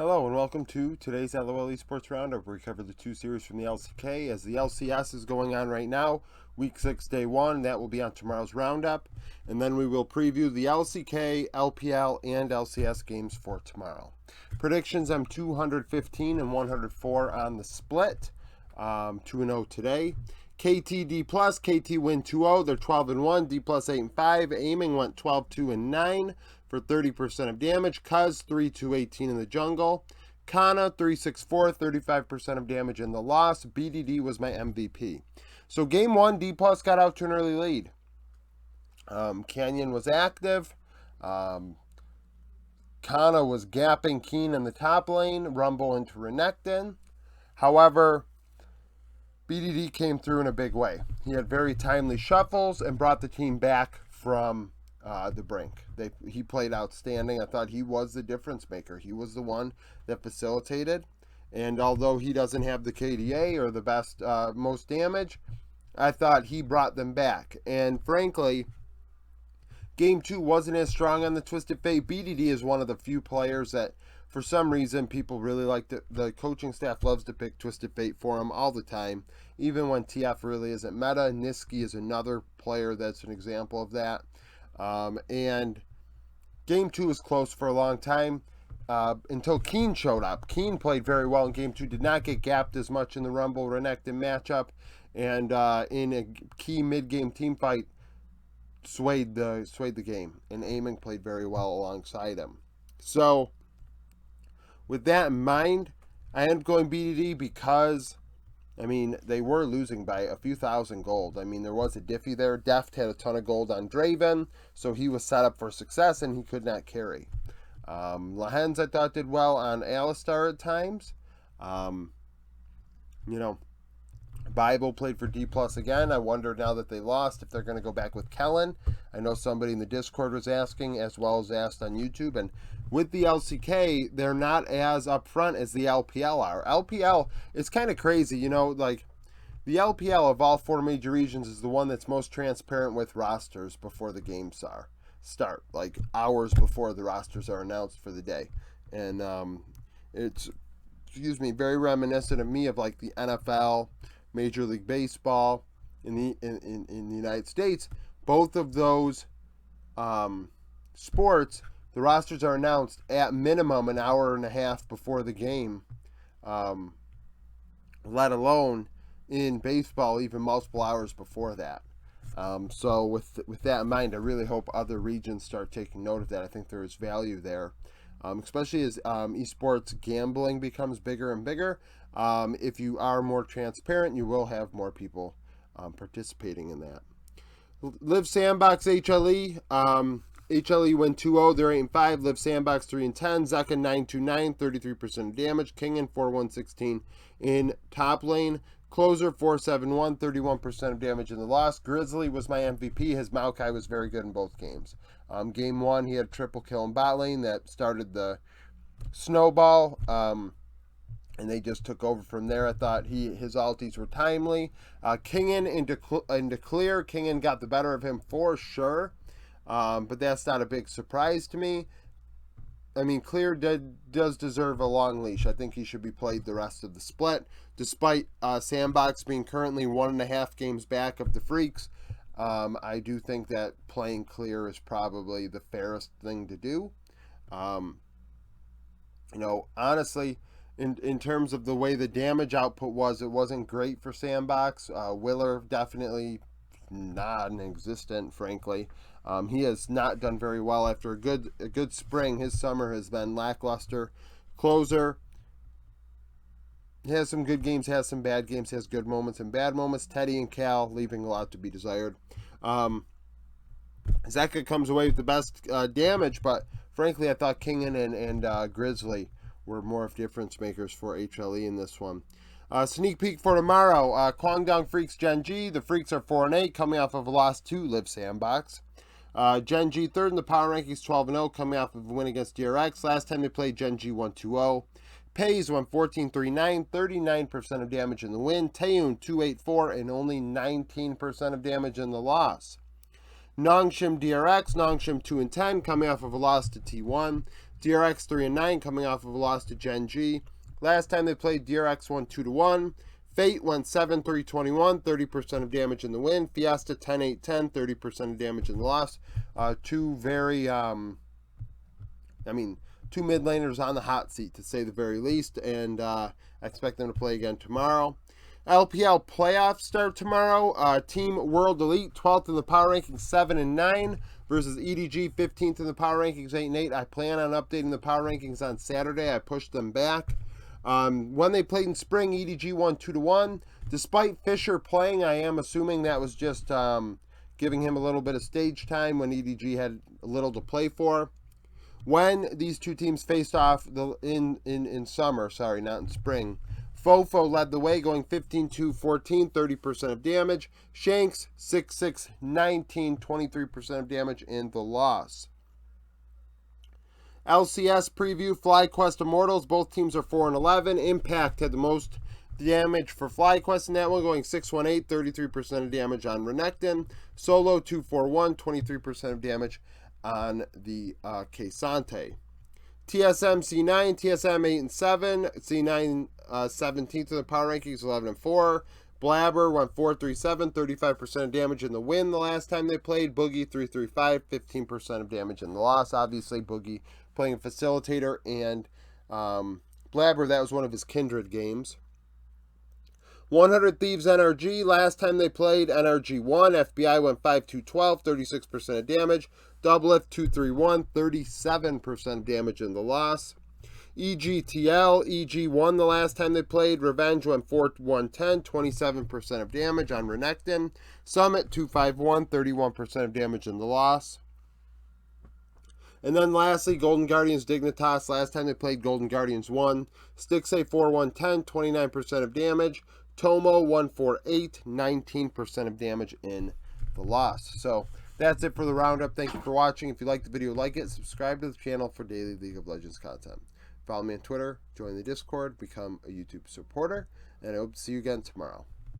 Hello and welcome to today's LOL Esports Roundup, where we cover the two series from the LCK, as the LCS is going on right now, Week 6, Day 1. That will be on tomorrow's Roundup. And then we will preview the LCK, LPL, and LCS games for tomorrow. Predictions, I'm 215 and 104 on the split. 2-0 today. KT D+, KT win 2-0. They're 12-1. D+, 8-5. Aiming went 12-2-9 for 30% of damage. Cuz 3-2-18 in the jungle. Kana 3-6-4, 35% of damage in the loss. BDD was my MVP. So game 1, D+ got out to an early lead. Canyon was active. Kana was gapping Keen in the top lane. Rumble into Renekton. However, BDD came through in a big way. He had very timely shuffles and brought the team back from the brink. He played outstanding. I thought he was the difference maker. He was the one that facilitated. And although he doesn't have the KDA or the best, most damage, I thought he brought them back. And frankly, Game 2 wasn't as strong on the Twisted Fate. BDD is one of the few players that, for some reason, people really like. The coaching staff loves to pick Twisted Fate for him all the time, even when TF really isn't meta. Niski is another player that's an example of that. And Game 2 was close for a long time until Keen showed up. Keen played very well in Game 2, did not get gapped as much in the Rumble Renekton matchup, and in a key mid-game team fight, swayed the game, and Aiming played very well alongside him. So, with that in mind, I ended up going BDD because, I mean, they were losing by a few thousand gold. I mean, there was a diffy there. Deft had a ton of gold on Draven, so he was set up for success, and he could not carry. Lahens, I thought, did well on Alistar at times. Bible played for D+ again. I wonder now that they lost if they're going to go back with Kellen. I know somebody in the Discord was asking, as well as asked on YouTube. And with the LCK, they're not as upfront as the LPL are. LPL is kind of crazy, like the LPL of all four major regions is the one that's most transparent with rosters before the games start, like hours before the rosters are announced for the day. And it's, very reminiscent of me of like the NFL, Major League Baseball in the United States. Both of those sports, the rosters are announced at minimum an hour and a half before the game, let alone in baseball even multiple hours before that. So with that in mind, I really hope other regions start taking note of that. I think there is value there, especially as esports gambling becomes bigger and bigger. If you are more transparent, you will have more people participating in that. Live Sandbox HLE. HLE win 2-0. They're 8-5. Live Sandbox 3-10. Zeka 9-2-9. 33% damage. Kingen 4-1-16 in top lane. Closer 4-7-1. 31% of damage in the loss. Grizzly was my MVP. His Maokai was very good in both games. Game 1, he had a triple kill in bot lane that started the snowball. And they just took over from there. I thought his ultis were timely. Kingen into clear. Kingen got the better of him for sure. But that's not a big surprise to me. I mean, Clear does deserve a long leash. I think he should be played the rest of the split. Despite Sandbox being currently 1.5 games back of the Freaks, I do think that playing Clear is probably the fairest thing to do. Honestly, in terms of the way the damage output was, it wasn't great for Sandbox. Willer definitely non-existent, frankly. He has not done very well after a good spring. His summer has been lackluster. Closer, he has some good games, has some bad games, has good moments and bad moments. Teddy and Cal leaving a lot to be desired. Zeka comes away with the best damage, but frankly, I thought Kingen and Grizzly were more of difference makers for HLE in this one. Sneak peek for tomorrow. Kwangdong Freaks Gen G. The Freaks are 4-8, coming off of a loss to Live Sandbox. Gen G third in the power rankings, 12-0, coming off of a win against DRX. Last time they played, Gen G won 2-0. Pays won 14-3-9, 39% of damage in the win. Taeyoon 2-8-4, and only 19% of damage in the loss. Nongshim DRX, Nongshim 2-10, coming off of a loss to T1. DRX 3-9, coming off of a loss to Gen G. Last time they played, DRX won 2-1. Fate went 7-3-21, 30% of damage in the win. Fiesta 10-8-10, 30% of damage in the loss. Two very, two mid laners on the hot seat, to say the very least, and I expect them to play again tomorrow. LPL Playoffs start tomorrow. Team World Elite, 12th in the power rankings, 7-9, versus EDG, 15th in the power rankings, 8-8. I plan on updating the power rankings on Saturday. I pushed them back. When they played in spring, EDG won 2-1. Despite Fisher playing, I am assuming that was just giving him a little bit of stage time when EDG had a little to play for. When these two teams faced off in summer, sorry, not in spring, Fofo led the way, going 15-2-14, 30% of damage. Shanks 6-6-19, 23% of damage in the loss. LCS preview, FlyQuest Immortals. Both teams are 4-11. Impact had the most damage for FlyQuest in that one, going 6-1-8, 33% of damage on Renekton. Solo 2-4-1, 23% of damage on the K'Sante. TSM C9, TSM 8-7, C9 17th in the power rankings, 11-4. Blabber went 4-3-7, 35% of damage in the win the last time they played. Boogie 3-3-5, 15% of damage in the loss. Obviously, Boogie playing a facilitator, and Blabber, that was one of his kindred games. 100 Thieves NRG, last time they played, NRG won. FBI went 5-2-12, 36% of damage. Doublelift 2-3-1, 37% of damage in the loss. EGTL, EG won the last time they played. Revenge went 4-1-10, 27% of damage on Renekton. Summit 2-5-1, 31% of damage in the loss. And then lastly, Golden Guardians Dignitas. Last time they played, Golden Guardians won. Stixay 4-1-10, 29% of damage. Tomo 1-4-8, 19% of damage in the loss. So that's it for the roundup. Thank you for watching. If you liked the video, like it. Subscribe to the channel for daily League of Legends content. Follow me on Twitter, join the Discord, become a YouTube supporter, and I hope to see you again tomorrow.